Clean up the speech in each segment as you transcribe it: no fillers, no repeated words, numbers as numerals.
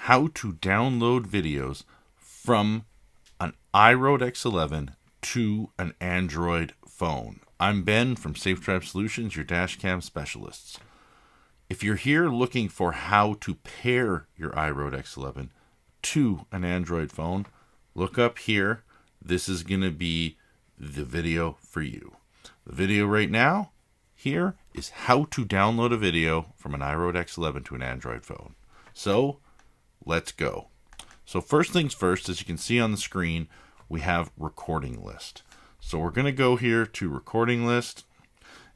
how to download videos from an IROAD X11 to an Android phone. I'm Ben from Safe Drive Solutions, your dashcam specialists. If you're here looking for how to pair your IROAD X11 to an Android phone, look up here. This is going to be the video for you. The video right now here is how to download a video from an IROAD X11 to an Android phone. So let's go. So first things first, as you can see on the screen, we have recording list. So we're going to go here to recording list.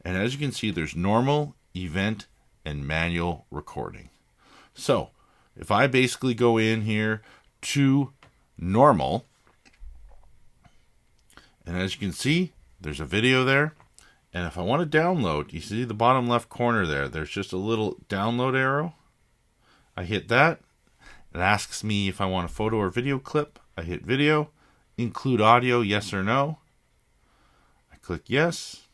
And as you can see, there's normal, event, and manual recording. So if I basically go in here to normal, and as you can see, there's a video there. And if I want to download, you see the bottom left corner there, there's just a little download arrow. I hit that. It asks me if I want a photo or video clip. I hit video. Include audio, yes or no. I click yes.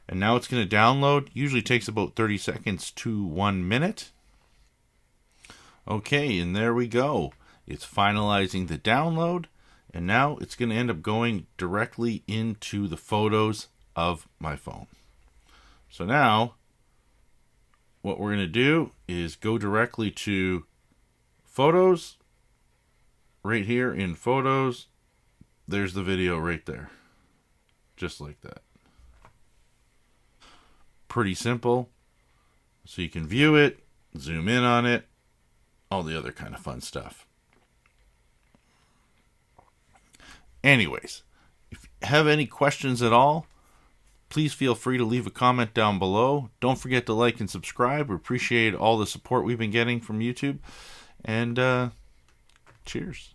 And now it's going to download. Usually takes about 30 seconds to 1 minute. Okay, and there we go. It's finalizing the download. And now it's going to end up going directly into the photos of my phone. So now what we're going to do is go directly to photos. Right here in photos, there's the video right there. Just like that. Pretty simple. So you can view it, zoom in on it, all the other kind of fun stuff. Anyways, if you have any questions at all, please feel free to leave a comment down below. Don't forget to like and subscribe. We appreciate all the support we've been getting from YouTube. And cheers.